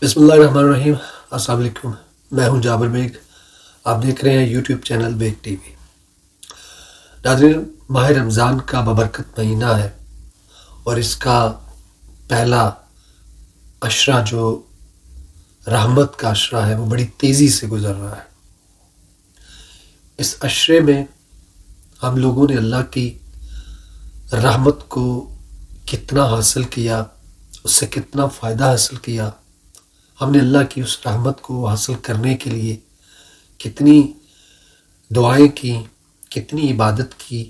बिस्मिल्लाहिर्रहमानिर्रहीम। अस्सलाम वालेकुम। मैं हूं जाबिर बेग। आप देख रहे हैं यूट्यूब चैनल बेग टीवी। नाज़रीन, माह रमज़ान का बबरकत महीना है और इसका पहला अशरा जो रहमत का अशरा है वो बड़ी तेज़ी से गुज़र रहा है। इस अशरे में हम लोगों ने अल्लाह की रहमत को कितना हासिल किया, उससे कितना फ़ायदा हासिल किया, हमने अल्लाह की उस रहमत को हासिल करने के लिए कितनी दुआएं की, कितनी इबादत की,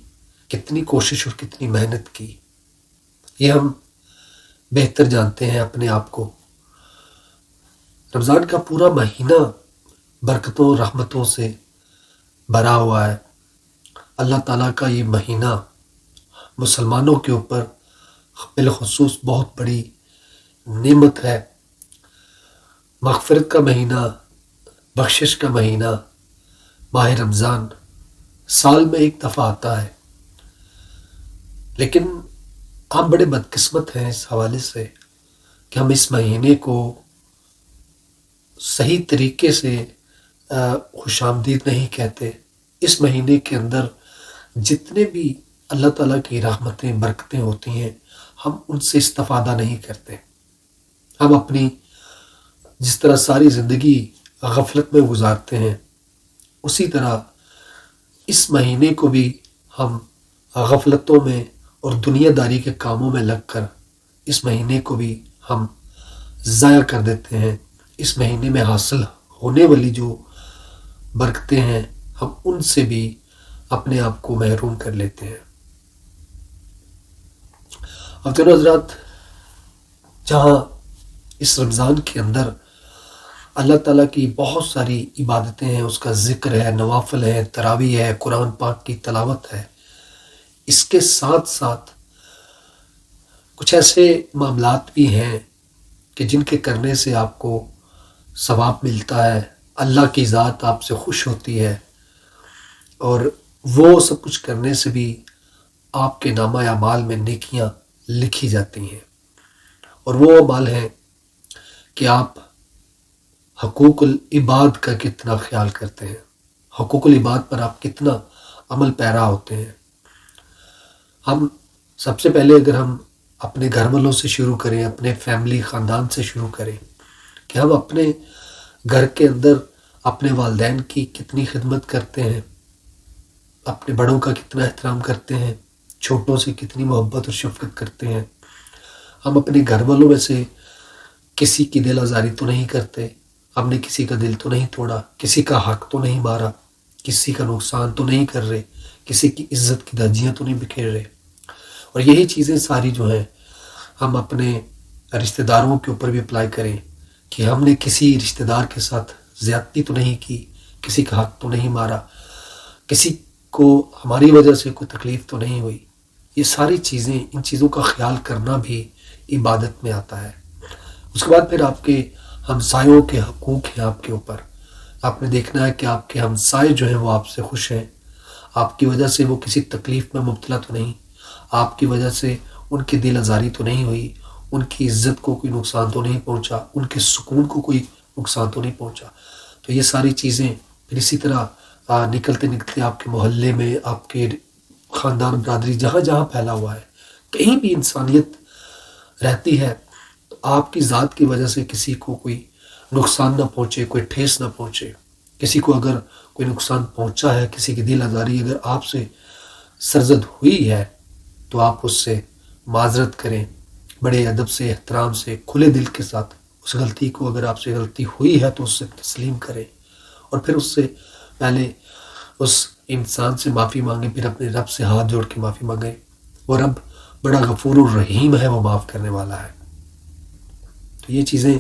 कितनी कोशिश और कितनी मेहनत की, ये हम बेहतर जानते हैं अपने आप को। रमज़ान का पूरा महीना बरकतों रहमतों से भरा हुआ है। अल्लाह ताला का ये महीना मुसलमानों के ऊपर बिलखुसूस बहुत बड़ी नेमत है। मग़फ़िरत का महीना, बख्शिश का महीना माह रमज़ान साल में एक दफ़ा आता है, लेकिन हम बड़े बदकिस्मत हैं इस हवाले से कि हम इस महीने को सही तरीके से खुशामदीद नहीं कहते। इस महीने के अंदर जितने भी अल्लाह ताला की रहमतें बरकतें होती हैं, हम उनसे इस्तिफ़ादा नहीं करते। हम अपनी जिस तरह सारी ज़िंदगी गफलत में गुजारते हैं, उसी तरह इस महीने को भी हम गफलतों में और दुनियादारी के कामों में लगकर इस महीने को भी हम ज़ाया कर देते हैं। इस महीने में हासिल होने वाली जो बरकतें हैं, हम उनसे भी अपने आप को महरूम कर लेते हैं। अब तो हज़रात, जहाँ इस रमज़ान के अंदर अल्लाह ताला की बहुत सारी इबादतें हैं, उसका ज़िक्र है, नवाफिल है, तरावी है, कुरान पाक की तलावत है, इसके साथ साथ कुछ ऐसे मामलात भी हैं कि जिनके करने से आपको सवाब मिलता है, अल्लाह की ज़ात आपसे खुश होती है, और वो सब कुछ करने से भी आपके नामा अमाल में नेकियां लिखी जाती हैं। और वो अमाल है कि आप हकूकुल इबाद का कितना ख्याल करते हैं, हकूकुल इबाद पर आप कितना अमल पैरा होते हैं। हम सबसे पहले अगर हम अपने घर वालों से शुरू करें, अपने फैमिली ख़ानदान से शुरू करें कि हम अपने घर के अंदर अपने वालिदैन की कितनी खिदमत करते हैं, अपने बड़ों का कितना एहतराम करते हैं, छोटों से कितनी मोहब्बत और शफ़क़त करते हैं। हम अपने घर वालों में से किसी की दिल आज़ारी तो नहीं करते, हमने किसी का दिल तो नहीं तोड़ा, किसी का हक तो नहीं मारा, किसी का नुकसान तो नहीं कर रहे, किसी की इज़्ज़त की धज्जियाँ तो नहीं बिखेर रहे। और यही चीज़ें सारी जो हैं हम अपने रिश्तेदारों के ऊपर भी अप्लाई करें कि हमने किसी रिश्तेदार के साथ ज़्यादती तो नहीं की, किसी का हक तो नहीं मारा, किसी को हमारी वजह से कोई तकलीफ़ तो नहीं हुई। ये सारी चीज़ें, इन चीज़ों का ख्याल करना भी इबादत में आता है। उसके बाद फिर आपके हमसायों के हकूक़ हैं आपके ऊपर। आपने देखना है कि आपके हमसाए जो हैं वो आपसे खुश हैं, आपकी वजह से वो किसी तकलीफ़ में मुब्तला तो नहीं, आपकी वजह से उनकी दिल आज़ारी तो नहीं हुई, उनकी इज़्ज़त को कोई नुकसान तो नहीं पहुंचा, उनके सुकून को कोई नुकसान तो नहीं पहुंचा। तो ये सारी चीज़ें फिर इसी तरह निकलते निकलते आपके मोहल्ले में, आपके ख़ानदान बरादरी जहाँ जहाँ फैला हुआ है, कहीं भी इंसानियत रहती है, तो आपकी ज़ात की वजह से किसी को कोई नुकसान ना पहुँचे, कोई ठेस ना पहुँचे। किसी को अगर कोई नुकसान पहुँचा है, किसी की दिल आज़ारी अगर आपसे सरजद हुई है, तो आप उससे माजरत करें, बड़े अदब से, एहतराम से, खुले दिल के साथ। उस गलती को, अगर आपसे गलती हुई है तो उससे तस्लीम करें और फिर उससे पहले उस इंसान से माफ़ी मांगे, फिर अपने रब से हाथ जोड़ के माफ़ी मांगे। वो रब बड़ा गफूर और रहीम है, वो माफ़ करने वाला है। तो ये चीज़ें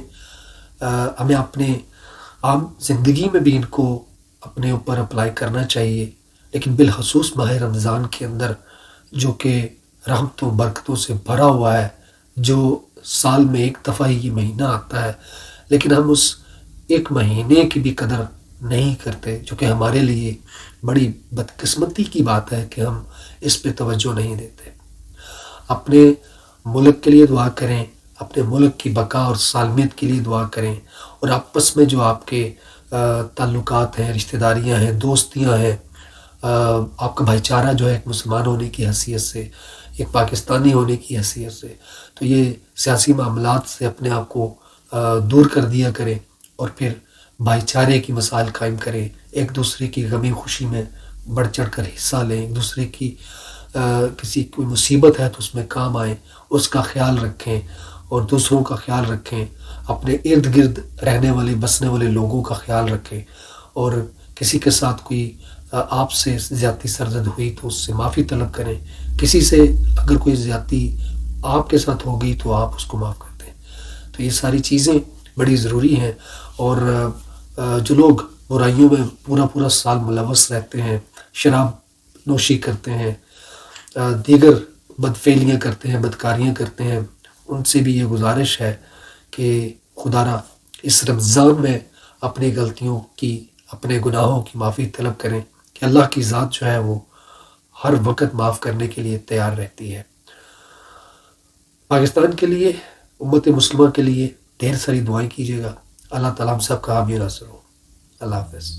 हमें अपने आम ज़िंदगी में भी इनको अपने ऊपर अप्लाई करना चाहिए। लेकिन बिलखसूस माह रमज़ान के अंदर जो कि रहमतों बरकतों से भरा हुआ है, जो साल में एक दफ़ा ही ये महीना आता है, लेकिन हम उस एक महीने की भी कदर नहीं करते, जो कि हमारे लिए बड़ी बदकिस्मती की बात है कि हम इस पे तवज्जो नहीं देते। अपने मुल्क के लिए दुआ करें, اپنے ملک کی بقا اور سالمیت کے لیے دعا کریں، اور آپس میں جو آپ کے تعلقات ہیں، رشتہ داریاں ہیں، دوستیاں ہیں، آپ کا بھائی چارہ جو ہے ایک مسلمان ہونے کی حیثیت سے، ایک پاکستانی ہونے کی حیثیت سے، تو یہ سیاسی معاملات سے اپنے آپ کو دور کر دیا کریں، اور پھر بھائی چارے کی مثال قائم کریں، ایک دوسرے کی غمی خوشی میں بڑھ چڑھ کر حصہ لیں، ایک دوسرے کی کسی کوئی مصیبت ہے تو اس میں کام آئیں، اس کا خیال رکھیں اور دوسروں کا خیال رکھیں، اپنے ارد گرد رہنے والے بسنے والے لوگوں کا خیال رکھیں، اور کسی کے ساتھ کوئی آپ سے زیادتی سرزد ہوئی تو اس سے معافی طلب کریں، کسی سے اگر کوئی زیادتی آپ کے ساتھ ہو گئی تو آپ اس کو معاف کر دیں۔ تو یہ ساری چیزیں بڑی ضروری ہیں، اور جو لوگ برائیوں میں پورا پورا سال ملوث رہتے ہیں، شراب نوشی کرتے ہیں، دیگر بدفعلیاں کرتے ہیں، بدکاریاں کرتے ہیں، ان سے بھی یہ گزارش ہے کہ خدا را اس رمضان میں اپنی غلطیوں کی، اپنے گناہوں کی معافی طلب کریں، کہ اللہ کی ذات جو ہے وہ ہر وقت معاف کرنے کے لیے تیار رہتی ہے۔ پاکستان کے لیے، امت مسلمہ کے لیے ڈھیر ساری دعائیں کیجیے گا۔ اللہ تعالیٰ ہم سب کا حامی و ناصر ہو۔ اللہ حافظ۔